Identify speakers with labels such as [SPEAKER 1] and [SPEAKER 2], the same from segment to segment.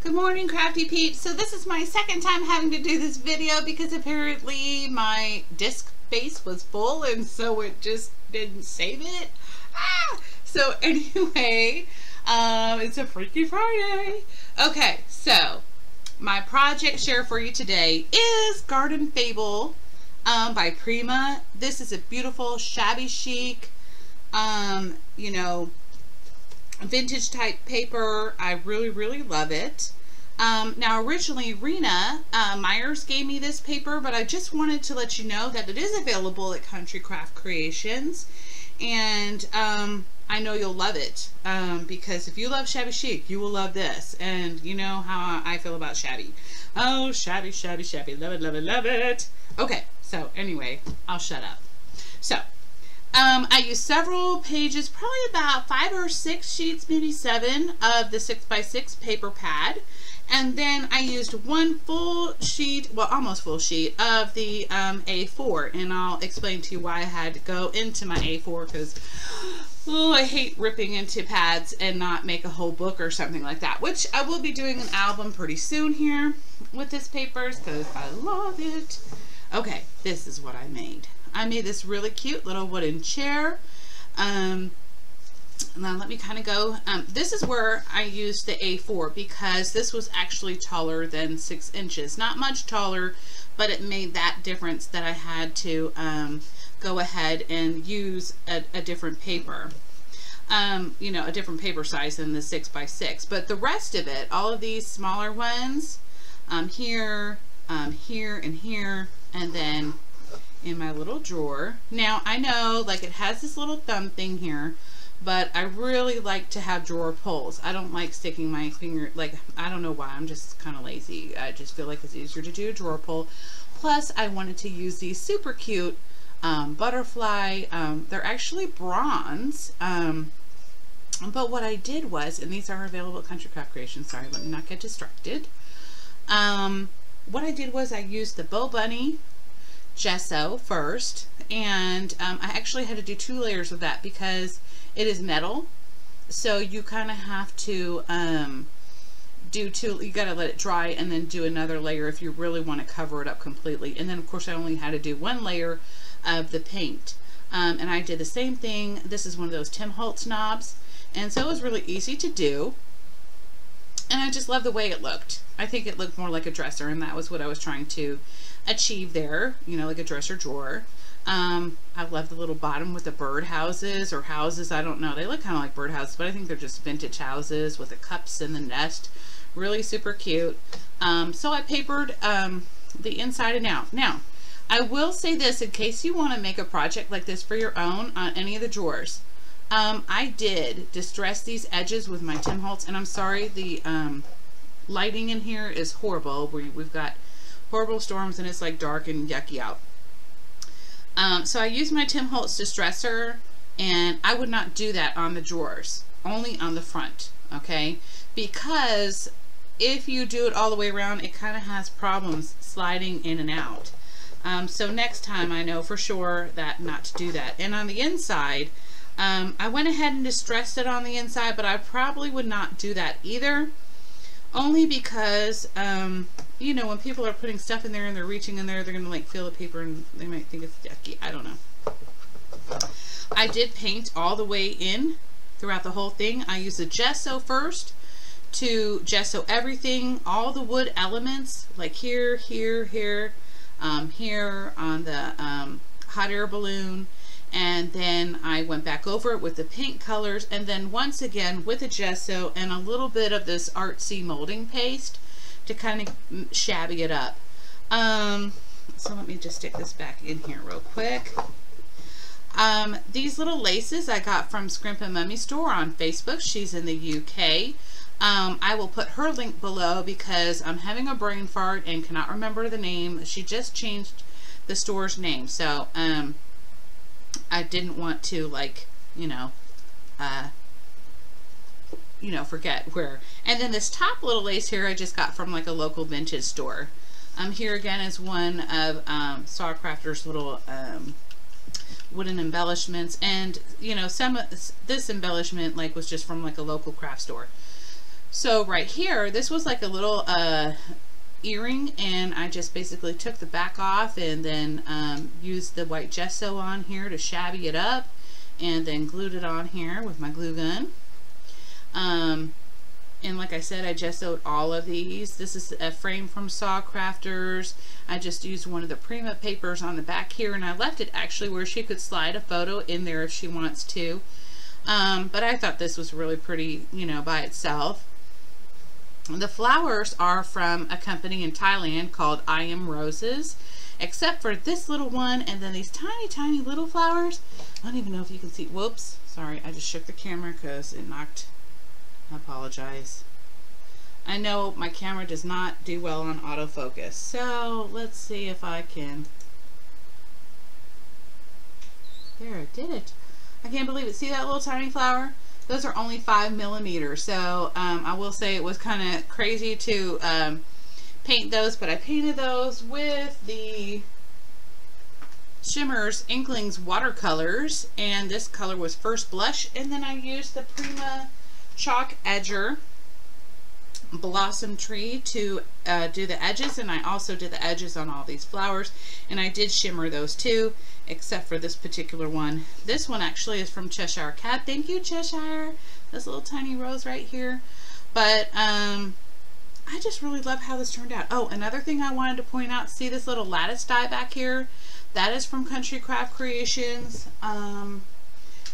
[SPEAKER 1] Good morning, crafty peeps. So this is my second time having to do this video because apparently my disk space was full and so it just didn't save it. So anyway, it's a Freaky Friday. Okay, so my project share for you today is Garden Fable by Prima. This is a beautiful shabby chic, you know, vintage type paper. I really love it. Now originally Rena Myers gave me this paper, but I just wanted to let you know that it is available at Country Craft Creations, and I know you'll love it because if you love shabby chic, you will love this, and you know how I feel about shabby. Oh, shabby, love it. Okay, so anyway, I'll shut up. So I used several pages, probably about 5 or 6 sheets, maybe 7 of the 6x6 paper pad. And then I used one full sheet, well, almost full sheet of the A4. And I'll explain to you why I had to go into my A4 because, oh, I hate ripping into pads and not make a whole book or something like that. Which I will be doing an album pretty soon here with this papers because I love it. Okay, this is what I made. I made this really cute little wooden chair. Now let me kind of go. This is where I used the A4 because this was actually taller than 6 inches. Not much taller, but it made that difference that I had to go ahead and use a different paper. You know, a different paper size than the 6x6. But the rest of it, all of these smaller ones, here, here, and here, and then in my little drawer. Now I know like it has this little thumb thing here, but I really like to have drawer pulls. I don't like sticking my finger, like, I don't know why, I'm just kind of lazy. I just feel like it's easier to do a drawer pull. Plus I wanted to use these super cute butterfly, they're actually bronze, but what I did was, and these are available at Country Craft Creations, sorry, let me not get distracted. What I did was I used the Bow Bunny gesso first, and I actually had to do 2 layers of that because it is metal, so you kind of have to do 2, you gotta let it dry and then do another layer if you really want to cover it up completely. And then of course I only had to do 1 layer of the paint, and I did the same thing. This is one of those Tim Holtz knobs, and so it was really easy to do, and I just love the way it looked. I think it looked more like a dresser, and that was what I was trying to achieve there, you know, like a dresser drawer. I love the little bottom with the bird houses or houses, I don't know, they look kind of like bird houses, but I think they're just vintage houses with the cups and the nest. Really super cute. So I papered the inside and out. Now I will say this in case you want to make a project like this for your own on any of the drawers. I did distress these edges with my Tim Holtz, and I'm sorry, the lighting in here is horrible. We've got horrible storms and it's like dark and yucky out. So I used my Tim Holtz distresser, and I would not do that on the drawers, only on the front, okay? Because if you do it all the way around, it kind of has problems sliding in and out. So next time I know for sure that not to do that. And on the inside, I went ahead and distressed it on the inside, but I probably would not do that either. Only because, you know, when people are putting stuff in there and they're reaching in there, they're going to like feel the paper and they might think it's yucky. I don't know. I did paint all the way in throughout the whole thing. I used a gesso first to gesso everything, all the wood elements, like here, here, here, here on the hot air balloon. And then I went back over it with the paint colors, and then once again with a gesso and a little bit of this artsy molding paste to kind of shabby it up. So let me just stick this back in here real quick. These little laces I got from Scrimp and Mummy Store on Facebook. She's in the UK. I will put her link below because I'm having a brain fart and cannot remember the name. She just changed the store's name, so I didn't want to, like, you know, forget where. And then this top little lace here I just got from like a local vintage store. Here again is one of Sawcrafter's little wooden embellishments, and you know, some of this embellishment like was just from like a local craft store. So right here, this was like a little earring, and I just basically took the back off and then used the white gesso on here to shabby it up, and then glued it on here with my glue gun. And like I said, I gessoed all of these. This is a frame from Saw Crafters. I just used one of the Prima papers on the back here, and I left it actually where she could slide a photo in there if she wants to. But I thought this was really pretty, you know, by itself. The flowers are from a company in Thailand called I Am Roses, except for this little one and then these tiny, tiny little flowers. I don't even know if you can see. Whoops. Sorry, I just shook the camera because it knocked. I apologize. I know my camera does not do well on autofocus. So let's see if I can. There, I did it. I can't believe it. See that little tiny flower? Those are only 5 millimeters. So I will say it was kind of crazy to paint those, but I painted those with the Shimmers Inklings watercolors, and this color was First Blush, and then I used the Prima chalk edger blossom tree to do the edges, and I also did the edges on all these flowers, and I did shimmer those too, except for this particular one. This one actually is from Cheshire Cat. Thank you, Cheshire. This little tiny rose right here. But I just really love how this turned out. Oh, another thing I wanted to point out, see this little lattice die back here? That is from Country Craft Creations. And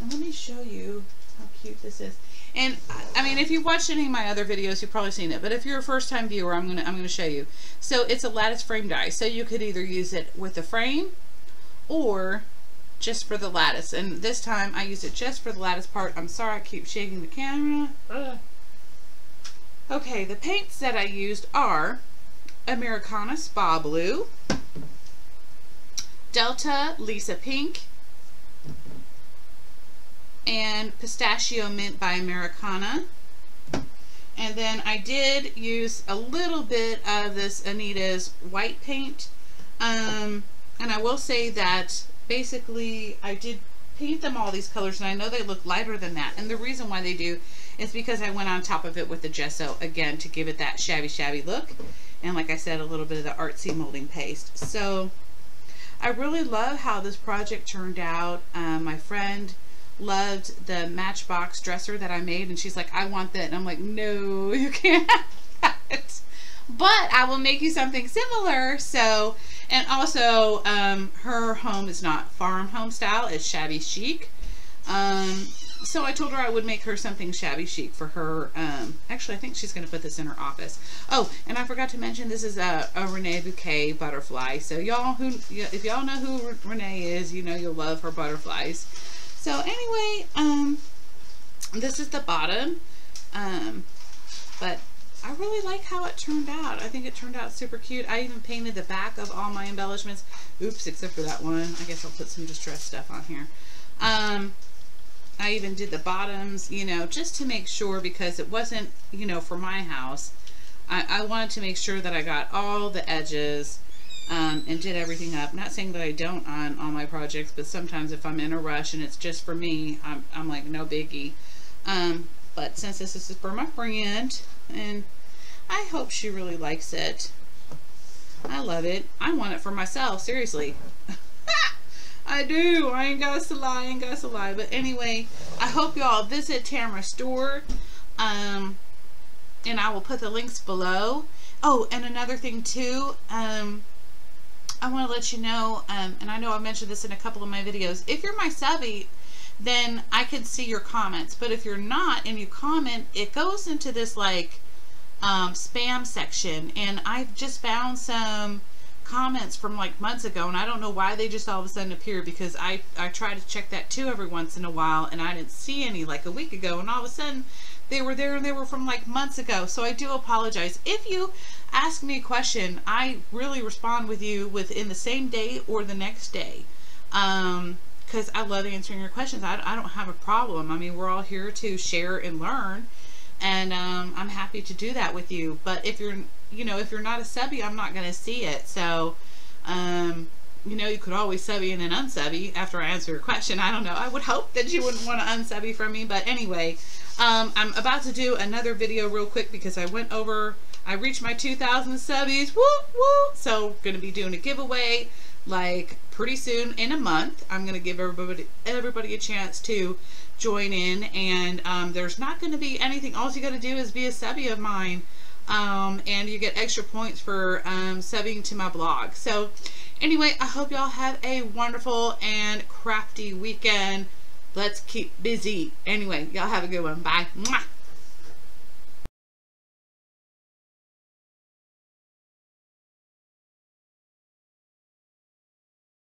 [SPEAKER 1] let me show you how cute this is. And I mean, if you watched any of my other videos, you've probably seen it. But if you're a first-time viewer, I'm gonna show you. So it's a lattice frame die. So you could either use it with the frame or just for the lattice. And this time I used it just for the lattice part. I'm sorry, I keep shaking the camera. Okay, the paints that I used are Americana Spa Blue, Delta Lisa Pink, and Pistachio Mint by Americana. And then I did use a little bit of this Anita's white paint. And I will say that basically I did paint them all these colors, and I know they look lighter than that. And the reason why they do is because I went on top of it with the gesso again to give it that shabby look. And like I said, a little bit of the artsy molding paste. So I really love how this project turned out. My friend loved the Matchbox dresser that I made, and she's like, I want that. And I'm like, no, you can't have it, but I will make you something similar. So, and also her home is not farm home style, it's shabby chic. So I told her I would make her something shabby chic for her. Actually, I think she's going to put this in her office. Oh, and I forgot to mention, this is a Renee Bouquet butterfly. So y'all who, if y'all know who Renee is, you know you'll love her butterflies. So anyway, this is the bottom, but I really like how it turned out. I think it turned out super cute. I even painted the back of all my embellishments. Oops, except for that one. I guess I'll put some distressed stuff on here. I even did the bottoms, you know, just to make sure, because it wasn't, you know, for my house. I wanted to make sure that I got all the edges and did everything up. Not saying that I don't on all my projects, but sometimes if I'm in a rush and it's just for me, I'm like, no biggie. But since this is for my friend, and I hope she really likes it. I love it. I want it for myself, seriously. I do. I ain't got to lie, But anyway, I hope y'all visit Tamara's store. And I will put the links below. Oh, and another thing too, I want to let you know, and I know I mentioned this in a couple of my videos, if you're my subby, then I can see your comments. But if you're not and you comment, it goes into this like spam section. And I've just found some comments from like months ago, and I don't know why they just all of a sudden appear, because I try to check that too every once in a while, and I didn't see any like a week ago, and all of a sudden they were there, and they were from like months ago. So I do apologize. If you ask me a question, I really respond with you within the same day or the next day, because I love answering your questions. I don't have a problem. I mean, we're all here to share and learn, and I'm happy to do that with you. But if you're, you know, if you're not a subby, I'm not going to see it. So you know, you could always subby and then unsubby after I answer your question. I don't know. I would hope that you wouldn't want to unsubby from me. But anyway, I'm about to do another video real quick because I reached my 2,000 subbies. Woo, woo. So going to be doing a giveaway like pretty soon in a month. I'm going to give everybody a chance to join in, and there's not going to be anything. All you got to do is be a subby of mine, and you get extra points for subbing to my blog. So anyway, I hope y'all have a wonderful and crafty weekend. Let's keep busy. Anyway, y'all have a good one. Bye. Mwah.